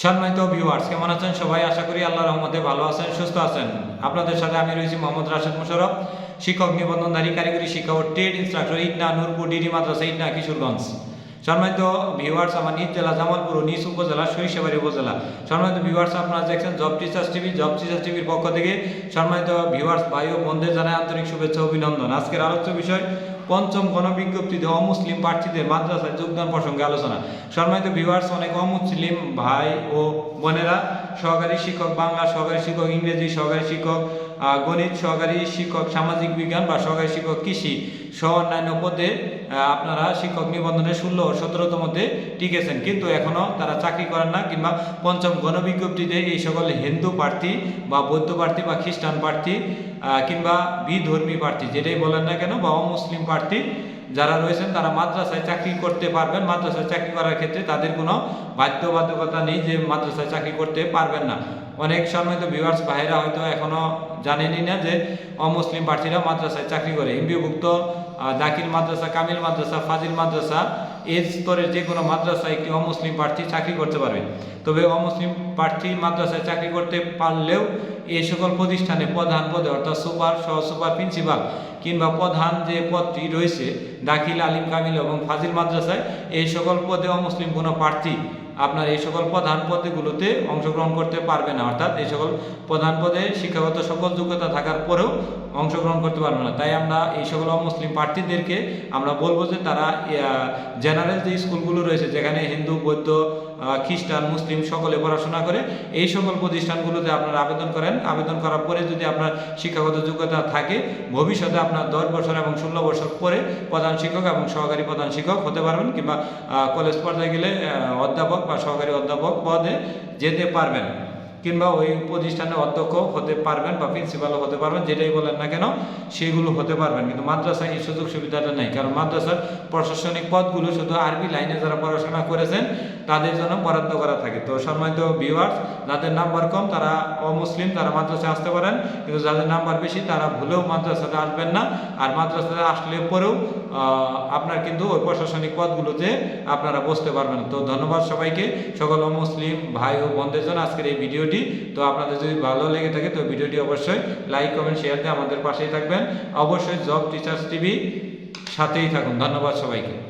সম্মানিত ভিউয়ার্স, কেমন আছেন সবাই? আশা করি আল্লাহর রহমতে ভালো আছেন, সুস্থ আছেন। আপনাদের সাথে আমি রয়েছি মোহাম্মদ রাশেদ মোশাররফ, শিক্ষক নিবন্ধনধারী কারিগরি শিক্ষা ও trade instructor, Itna Nurpur DD মাদ্রাসা, ইটনা কিশোরগঞ্জ। সম্মানিত ভিউয়ার্স, আমার নিজ জেলা জামালপুর ও নিজ উপজেলা সরিষাবাড়ি উপজেলা। সম্মানিত ভিউয়ার্স, আপনারা দেখছেন জব টিচার্স টিভির পক্ষ থেকে সম্মানিত ভিউয়ার্স ভাই ও বোনদের জানাই আন্তরিক শুভেচ্ছা ও অভিনন্দন। আজকের আলোচ্য বিষয় পঞ্চম গণবিজ্ঞপ্তিতে অমুসলিম প্রার্থীদের মাদ্রাসায় যোগদান প্রসঙ্গে আলোচনা। সম্মানিত ভিউয়ার্স, অনেক অমুসলিম ভাই ও বোনেরা সহকারী শিক্ষক বাংলা, সহকারী শিক্ষক ইংরেজি, সহকারী শিক্ষক গণিত, সহকারী শিক্ষক সামাজিক বিজ্ঞান বা সহকারী শিক্ষক কৃষি সহ অন্যান্য পদে আপনারা শিক্ষক নিবন্ধনে 16 ও 17তমতে টিকেছেন, কিন্তু এখনও তারা চাকরি করেন না, কিংবা পঞ্চম গণবিজ্ঞপ্তিতে এই সকল হিন্দু প্রার্থী বা বৌদ্ধ প্রার্থী বা খ্রিস্টান প্রার্থী কিংবা বিধর্মী প্রার্থী যেটাই বলেন না কেন বা অমুসলিম প্রার্থী যারা রয়েছেন তারা মাদ্রাসায় চাকরি করতে পারবেন। মাদ্রাসায় চাকরি করার ক্ষেত্রে তাদের কোনো বাধ্যবাধকতা নেই যে মাদ্রাসায় চাকরি করতে পারবেন না। অনেক সম্মানিত ভিউয়ার্স ভাইরা হয়তো এখনও জানেনই না যে অমুসলিম প্রার্থীরা মাদ্রাসায় চাকরি করে। এমবিওভুক্ত দাখিল মাদ্রাসা, কামিল মাদ্রাসা, ফাজিল মাদ্রাসা এই স্তরের যে কোনো মাদ্রাসায় একটি অমুসলিম প্রার্থী চাকরি করতে পারবে। তবে অমুসলিম প্রার্থী মাদ্রাসায় চাকরি করতে পারলেও এই সকল প্রতিষ্ঠানে প্রধান পদে অর্থাৎ সুপার, সহ সুপার, প্রিন্সিপাল কিংবা প্রধান যে পদটি রয়েছে দাখিল, আলিম, কামিল এবং ফাজিল মাদ্রাসায়, এই সকল পদে অমুসলিম কোনো প্রার্থী আপনার এই সকল প্রধান পদগুলোতে অংশগ্রহণ করতে পারবে না। অর্থাৎ এই সকল প্রধান পদে শিক্ষাগত সকল যোগ্যতা থাকার পরেও অংশগ্রহণ করতে পারবে না। তাই আমরা এই সকল অমুসলিম প্রার্থীদেরকে আমরা বলবো যে তারা জেনারেল যে স্কুলগুলো রয়েছে যেখানে হিন্দু, বৌদ্ধ, খ্রিস্টান, মুসলিম সকলে পড়াশোনা করে, এই সকল প্রতিষ্ঠানগুলোতে আপনারা আবেদন করেন। আবেদন করার পরে যদি আপনার শিক্ষাগত যোগ্যতা থাকে, ভবিষ্যতে আপনার 10 বছর এবং 16 বছর পরে প্রধান শিক্ষক এবং সহকারী প্রধান শিক্ষক হতে পারবেন, কিংবা কলেজ পর্যায়ে গেলে অধ্যাপক বা সহকারী অধ্যাপক পদে যেতে পারবেন, কিংবা ওই প্রতিষ্ঠানের অধ্যক্ষ হতে পারবেন বা প্রিন্সিপালও হতে পারবেন, যেটাই বলেন না কেন সেগুলো হতে পারবেন। কিন্তু মাদ্রাসায় এই সুযোগ সুবিধাটা নেই, কারণ মাদ্রাসার প্রশাসনিক পদগুলো শুধু আরবি লাইনে যারা পড়াশোনা করেছেন তাদের জন্য বরাদ্দ করা থাকে। তো সম্মানিত ভিউয়ার্স, যাদের নাম্বার কম তারা অমুসলিম তারা মাদ্রাসায় আসতে পারেন, কিন্তু যাদের নাম্বার বেশি তারা ভুলেও মাদ্রাসাতে আসবেন না। আর মাদ্রাসাতে আসলে পরেও আপনার কিন্তু ওই প্রশাসনিক পদগুলোতে আপনারা বসতে পারবেন। তো ধন্যবাদ সবাইকে, সকল অমুসলিম ভাই ও বোনদের জন্য আজকের এই ভিডিওটি। তো আপনাদের যদি ভালো লেগে থাকে তো ভিডিওটি অবশ্যই লাইক, কমেন্ট, শেয়ার দিয়ে আমাদের পাশেই থাকবেন। অবশ্যই জব টিচার্স টিভি সাথেই থাকুন। ধন্যবাদ সবাইকে।